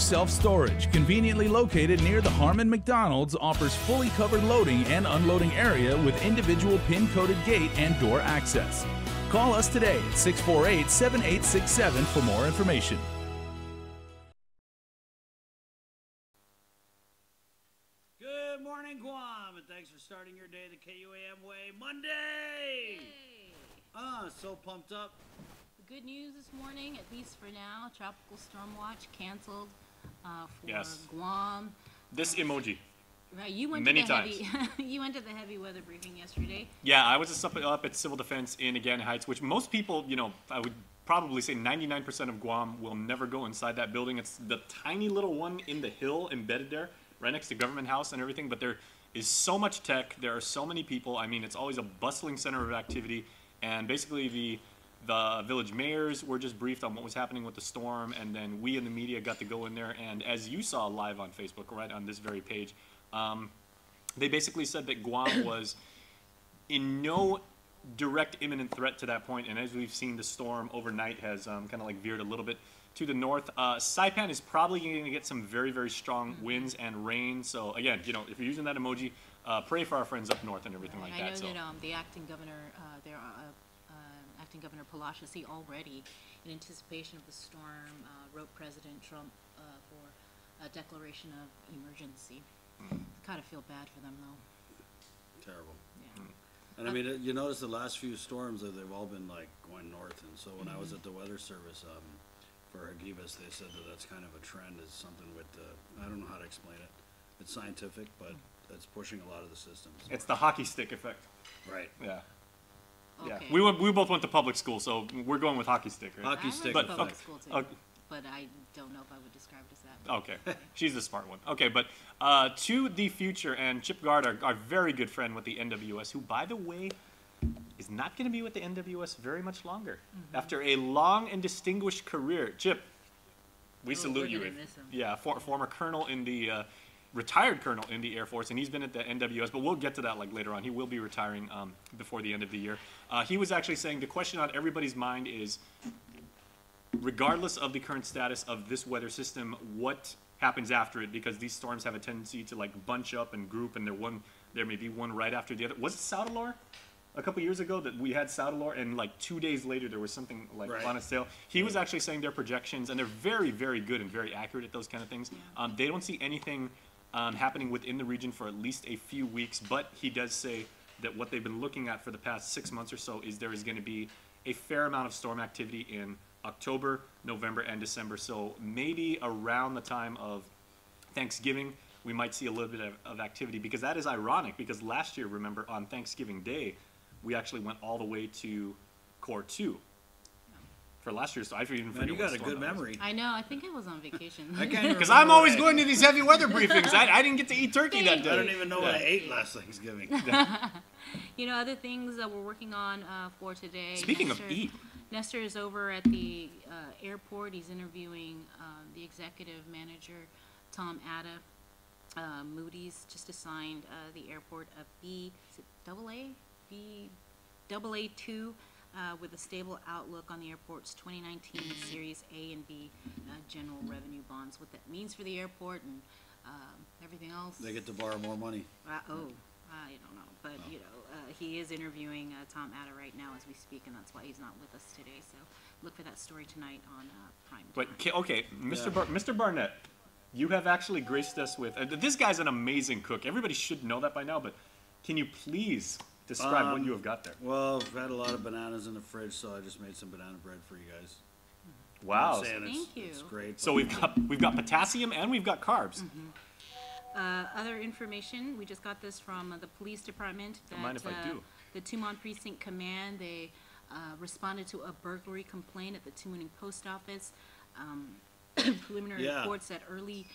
Self-Storage, conveniently located near the Harmon McDonald's, offers fully covered loading and unloading area with individual pin-coded gate and door access. Call us today at 648-7867 for more information. Good morning, Guam, and thanks for starting your day the KUAM way Monday. Yay! So pumped up. The good news this morning, at least for now, Tropical Storm Watch canceled for Guam. This emoji. Right, you went many to the times. You went to the heavy weather briefing yesterday. Yeah, I was just up at Civil Defense in Again Heights, which most people, you know, I would probably say 99% of Guam will never go inside that building. It's the tiny little one in the hill embedded there, right next to Government House and everything, but there is so much tech, there are so many people. I mean, it's always a bustling center of activity, and basically the village mayors were just briefed on what was happening with the storm, and then we in the media got to go in there, and as you saw live on Facebook, right on this very page, they basically said that Guam was in no direct imminent threat to that point, and as we've seen, the storm overnight has kind of like veered a little bit to the north. Saipan is probably going to get some very, very strong winds and rain, so again, you know, if you're using that emoji, pray for our friends up north and everything like that. I know that the acting governor, Acting Governor Pelosi already, in anticipation of the storm, wrote President Trump for a declaration of emergency. Kind of feel bad for them, though. Terrible. Yeah. And I mean, you notice the last few storms, they've all been like going north. And so when I was at the Weather Service for Hagibis, they said that that's kind of a trend. Is something with I don't know how to explain it. It's scientific, but it's pushing a lot of the systems. It's the hockey stick effect. Right. Yeah. Okay. Yeah. We both went to public school, so we're going with hockey stick, right? Hockey stick. But public school too. Okay. But I don't know if I would describe it as that. Okay, she's the smart one. Okay, but to the future, and Chip Gard, our very good friend with the NWS, who, by the way, is not going to be with the NWS very much longer. After a long and distinguished career, Chip, we salute you. Miss him. Yeah, former colonel in the, retired colonel in the Air Force, and he's been at the NWS, but we'll get to that like later on. He will be retiring before the end of the year. He was actually saying the question on everybody's mind is, regardless of the current status of this weather system, what happens after it? Because these storms have a tendency to like bunch up and group, and there may be one right after the other. Was it Sautalor a couple years ago that we had Sautalor, and like 2 days later there was something like on its tail? He was actually saying their projections, and they're very, very good and very accurate at those kind of things. They don't see anything happening within the region for at least a few weeks, but he does say that what they've been looking at for the past 6 months or so is there is going to be a fair amount of storm activity in October, November, and December. So maybe around the time of Thanksgiving, we might see a little bit of activity, because that is ironic, because last year, remember, on Thanksgiving Day, we actually went all the way to Core 2 for last year. So I even forget. You got a good memory. I know. I think I was on vacation. Because I'm always going to these heavy weather briefings. I didn't get to eat turkey that day. I don't even know what I ate last Thanksgiving. You know, other things that we're working on for today. Speaking of eat. Nestor is over at the airport. He's interviewing the executive manager, Tom Atta. Moody's just assigned the airport a AA2 with a stable outlook on the airport's 2019 Series A and B general revenue bonds. What that means for the airport and everything else. They get to borrow more money. I don't know. But, you know, he is interviewing Tom Atta right now as we speak, and that's why he's not with us today. So look for that story tonight on Prime Time. But, okay, Mr. Barnett, you have actually graced us with... this guy's an amazing cook. Everybody should know that by now, but can you please describe what you have got there? Well, I've had a lot of bananas in the fridge, so I just made some banana bread for you guys. Wow. Thank you. It's great. So we've got potassium and we've got carbs. Other information, we just got this from the police department. Don't mind if I do. The Tumon Precinct Command, they responded to a burglary complaint at the Tumuning Post Office. Preliminary reports that early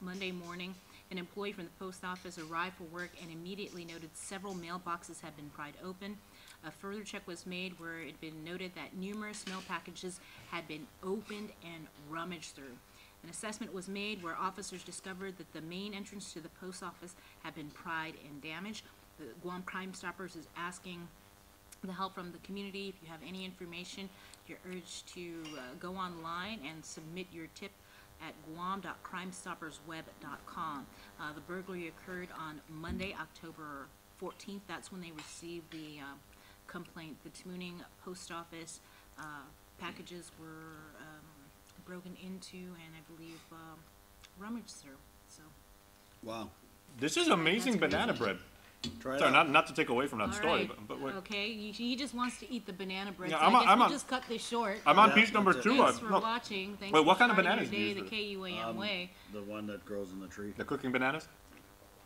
Monday morning, an employee from the post office arrived for work and immediately noted several mailboxes had been pried open. A further check was made where it had been noted that numerous mail packages had been opened and rummaged through. An assessment was made where officers discovered that the main entrance to the post office had been pried and damaged. The Guam Crime Stoppers is asking the help from the community. If you have any information, you're urged to go online and submit your tip at guam.crimestoppersweb.com. The burglary occurred on Monday, October 14th. That's when they received the complaint. The Tamuning post office packages were broken into and I believe rummaged through. So. Wow. This is amazing That's banana crazy. bread. Try it Sorry, out. not to take away from that All story, right. but wait. Okay, he just wants to eat the banana bread. Yeah, So I'm I on- guess I'm we'll on- just cut this short. I'm on Yeah, piece number that's it. 2. Thanks for Look, watching. Thanks Wait, for what kind of starting bananas do your you day use the KUAM way. The one that grows in the tree. the cooking bananas.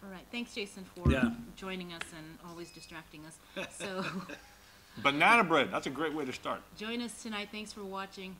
All right, thanks, Jason, for Yeah. joining us and always distracting us. So Banana bread. That's a great way to start. join us tonight. Thanks for watching.